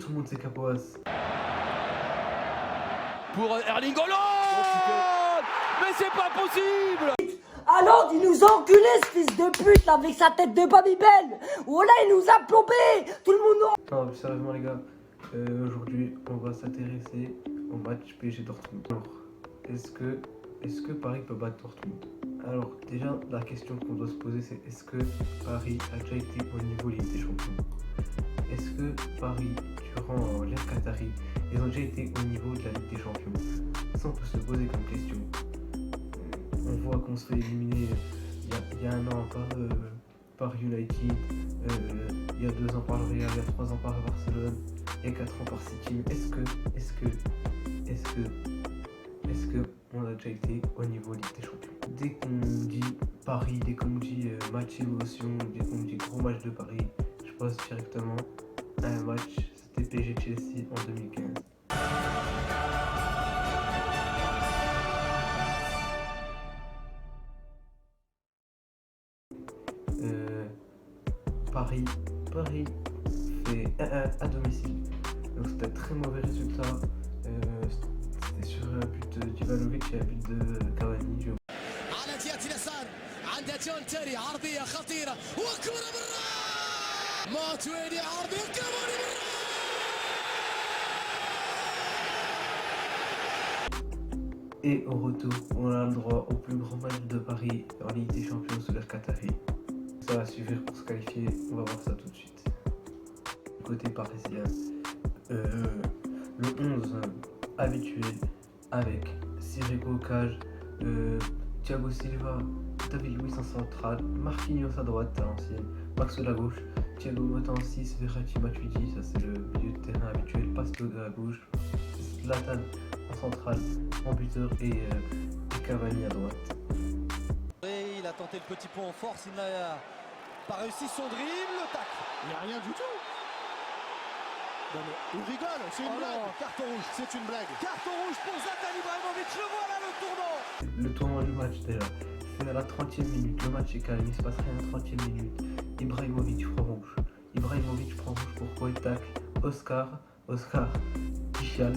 tout le monde sait Capoas. Pour Erling Haaland. Mais c'est pas possible. Alors il nous a enculé ce fils de pute là avec sa tête de Babybel. Oh là il nous a plombé. Tout le monde. Non mais sérieusement les gars, aujourd'hui on va s'intéresser au match PSG Dortmund. Alors, est-ce que Paris peut battre Dortmund? Alors déjà la question qu'on doit se poser c'est est-ce que Paris a déjà été au niveau Ligue des Champions? Est-ce que Paris durant l'ère Qatari ils ont déjà été au niveau de la Ligue des Champions? Ça on peut se poser comme question. On voit qu'on se fait éliminer il y a un an par United, il y a 2 ans par le Real, il y a 3 ans par Barcelone, il y a 4 ans par City. Est-ce que on a déjà été au niveau Ligue des Champions? Dès qu'on dit Paris, dès qu'on dit match émotion, dès qu'on dit gros match de Paris, je passe directement à un match, c'était PSG-Chelsea en 2015. Paris fait 1-1 à domicile. Donc c'était un très mauvais résultat. C'était sur un but d'Ivanovic et un but de Cavani. على جهة اليسار عند جون تيري عرضية خطيرة وكرة بالراس ماتويدي عرضية كمان Et au retour, on a le droit au plus grand match de Paris en Ligue des Champions sous l'ère Qatari. Ça va suffire pour se qualifier, on va voir ça tout de suite. Côté parisien, le 11 habituel avec Sireko Cage, Thiago Silva, David Luiz en centrale, Marquinhos à droite à l'ancienne, Maxwell à gauche, Thiago Motta en 6, Verratti, Matuidi, ça c'est le milieu de terrain habituel, Pastore à gauche, Zlatan en centrale, en buteur et Cavani à droite. Il a tenté le petit pont en force, il n'a pas réussi son dribble, le tac. Il n'y a rien du tout. Non mais il rigole, c'est une blague. Non, carton rouge. C'est une blague. Carton rouge pour Zlatan Ibrahimovic, le voilà le tournant. Le tournoi du match déjà, c'est à la 30e minute, le match est calme, il se passe rien à la 30e minute. Ibrahimovic prend rouge. Ibrahimovic prend rouge pourquoi il tacle Oscar qui chiale.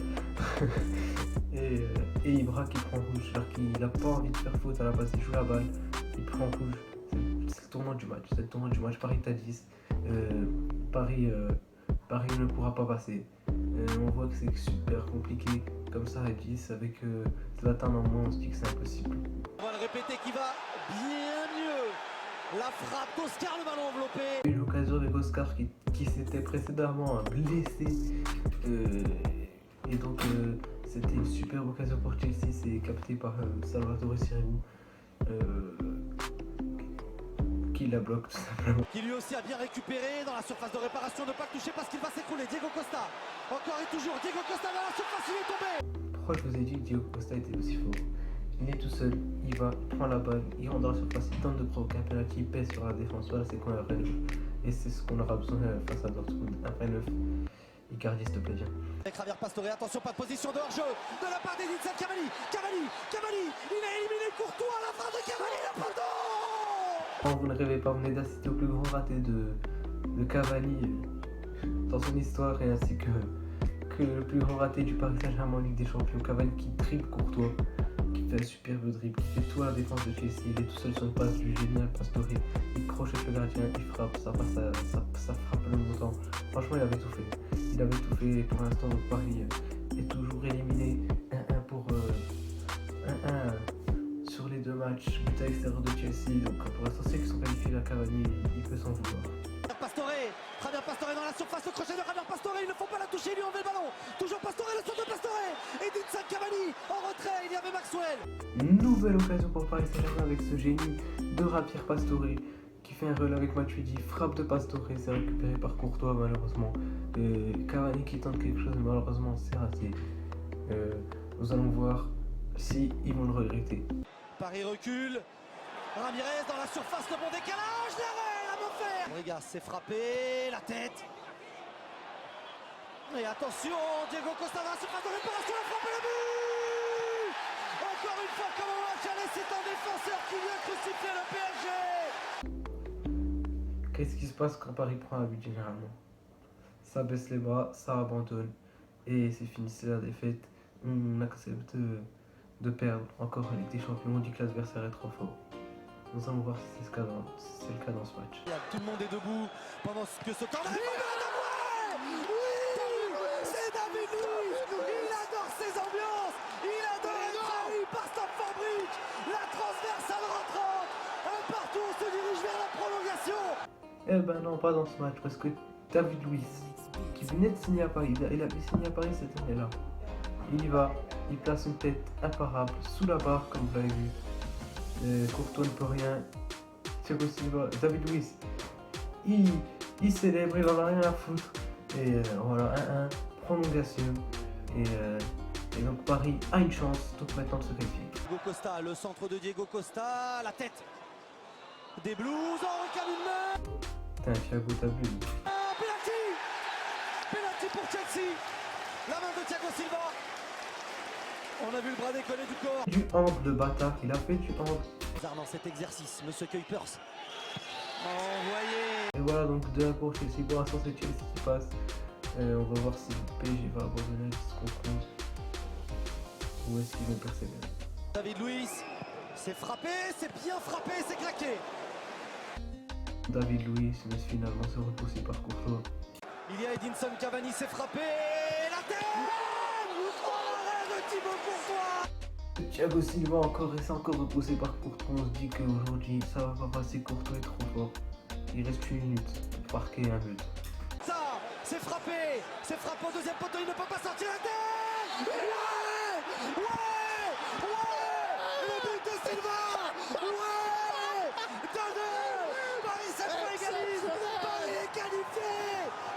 et Ibra qui prend rouge alors qu'il n'a pas envie de faire faute à la base, il joue la balle, il prend rouge. C'est le tournoi du match, c'est le tournoi du match. Paris t'a 10, Paris ne pourra pas passer. On voit que c'est super compliqué comme ça à 10 avec Zlatan en moins, on se dit que c'est impossible. On va le répéter qui va bien mieux. La frappe d'Oscar, le ballon enveloppé. J'ai eu l'occasion avec Oscar qui s'était précédemment blessé et donc c'était une superbe occasion pour Chelsea, c'est capté par Salvatore Sirigu qui la bloque tout simplement. Qui lui aussi a bien récupéré dans la surface de réparation, ne pas le toucher parce qu'il va s'écrouler. Diego Costa, encore et toujours, Diego Costa dans la surface, il est tombé. Pourquoi je vous ai dit que Diego Costa était aussi fort? Il est tout seul, il va, il prend la balle, il rentre dans la surface, il tente de provoquer un penalty, il pèse sur la défense. Voilà, c'est quoi un vrai neuf. Et c'est ce qu'on aura besoin face à Dortmund, un vrai neuf. Icardi, s'il te plaît, viens. Avec Javier Pastore, attention, pas de position de hors-jeu de la part d'Edinson Cavani, il a éliminé Courtois à la fin de Cavani, le poteau. Non, vous ne rêvez pas, vous venez d'assister au plus grand raté de Cavani dans son histoire et ainsi que le plus grand raté du Paris Saint-Germain en Ligue des Champions. Cavani qui dribble Courtois, qui fait un superbe dribble, qui fait tout à la défense de Chelsea, il est tout seul sur une passe du génial Pastore, il crochette le gardien, il frappe, ça frappe le montant. Franchement, il avait tout fait. Il avait tout fait pour l'instant, donc Paris est toujours éliminé 1-1 pour 1-1 sur les 2 matchs, but à l'extérieur de Chelsea, donc pour l'instant ceux qui sont qualifiés à Cavani, il peut s'en vouloir. Javier Pastore dans la surface, le crochet de Javier Pastore, il ne faut pas la toucher, il lui enlève le ballon. Toujours Pastore, le centre de Pastore. Edinson Cavani en retrait, il y avait Maxwell. Nouvelle occasion pour Paris Saint-Germain avec ce génie de Javier Pastore qui fait un relais avec Matuidi, frappe de Pastore, c'est récupéré par Courtois malheureusement. Cavani qui tente quelque chose, malheureusement c'est raté. Nous allons voir si ils vont le regretter. Paris recule, Ramirez dans la surface, le bon décalage, l'arrêt, la main ferme. Rodriguez s'est frappé, la tête. Et attention, Diego Costa dans la surface de réparation, la frappe et le but. Encore une fois, comme on va aller, c'est un défenseur qui vient crucifier le PSG. Qu'est-ce qui se passe quand Paris prend un but généralement? ça baisse les bras, ça abandonne. Et c'est fini, c'est la défaite. On accepte de perdre encore en Ligue des Champions. On dit que l'adversaire est trop fort. Nous allons voir si c'est le cas dans ce match. Tout le monde est debout pendant que ce temps. Oui, c'est David Luiz. Il adore ces ambiances. Il adore être trahi par Stamford Bridge. La transversale rentrante. Un partout, on se dirige vers la prolongation. Eh ben non, pas dans ce match, parce que David Luiz, qui venait de signer à Paris, il a signé à Paris cette année-là. Il y va, il place une tête imparable sous la barre, comme vous l'avez vu. Courtois ne peut rien. Thiago Silva, David Luiz, il célèbre, il en a rien à foutre. Et voilà, 1-1, prolongation. Et donc Paris a une chance, donc maintenant de se qualifier. Diego Costa, le centre de Diego Costa, la tête des Blues, en recale une main. Putain, Thiago, t'abuses. Penalty! Penalty pour Chelsea. La main de Thiago Silva. On a vu le bras décoller du corps. Du hand, le bâtard, il a fait du hand. Dans cet exercice, Monsieur Kuipers. Envoyé. Et voilà, donc 2-1 pour Chelsea. Pour l'instant, c'est Chelsea qui passe. On va voir si le PSG va abandonner ce qu'on compte. Ou est-ce qu'ils vont persévérer. David Luiz, c'est frappé, c'est bien frappé, c'est claqué. David Luiz va finalement se repousser par Courtois. Il y a Edinson Cavani, c'est frappé. La tête. Oh, l'arrêt de Thibaut Courtois. Thiago Silva encore et c'est encore repoussé par Courtois. On se dit qu'aujourd'hui ça va pas passer. Courtois est trop fort. Il reste une minute pour marquer un but. Ça, c'est frappé au deuxième poteau, il ne peut pas sortir la tête. Ouais, le but de Silva. Ouais, 2-2. Paris cette fois égalise. Paris est qualifié.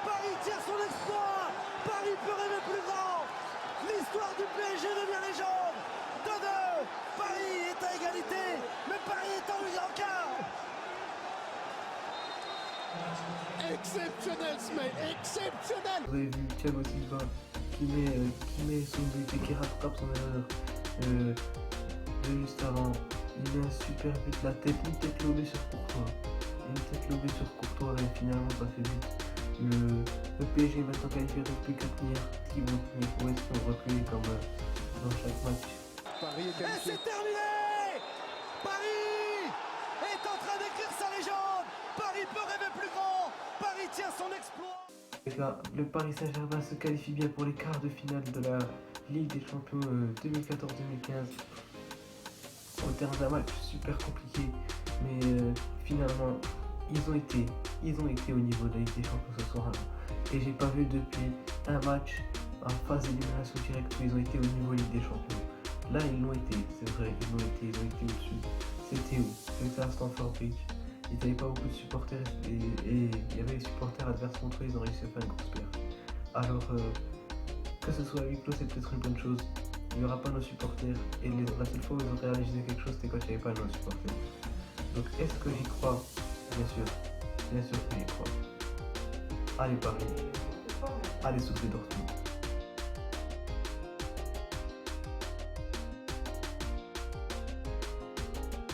Paris tire son exploit. Paris peut rêver plus grand. L'histoire du PSG devient légende. 2-2. Paris est à égalité, mais Paris est en quart. Exceptionnel, Smith, exceptionnel. Vous avez vu Thiago Silva qui met son but et qui rattrape son erreur juste avant. Il met un super but, la tête, une tête lobée sur Courtois. Une tête lobée sur Courtois et finalement ça fait but. Le PSG est maintenant qualifié, donc plus qu'à tenir. Est-ce qu'ils vont tenir ou est-ce qu'ils vont reculer comme dans chaque match? Paris est Et qualifié. c'est terminé. Paris est en train d'écrire sa légende. Paris peut rêver plus grand. Paris tient son exploit. Et là, le Paris Saint-Germain se qualifie bien pour les quarts de finale de la Ligue des Champions 2014-2015. Au terme d'un match super compliqué, mais finalement ils ont été au niveau de la Ligue des Champions ce soir-là. Et j'ai pas vu depuis un match en phase d'élimination directe où ils ont été au niveau Ligue des Champions. Là ils l'ont été, c'est vrai, ils ont été au-dessus. C'était où? C'était à Stamford Bridge. Ils n'avaient pas beaucoup de supporters et il y avait les supporters adverses contre eux, ils ont réussi à faire une grosse perte. Alors que ce soit à huis clos, c'est peut-être une bonne chose. Il n'y aura pas nos supporters et la seule fois où ils ont réalisé quelque chose, c'était quand il n'y avait pas nos supporters. Donc est-ce que j'y crois? Bien sûr que j'y crois. Allez Paris, allez souffler Dortmund.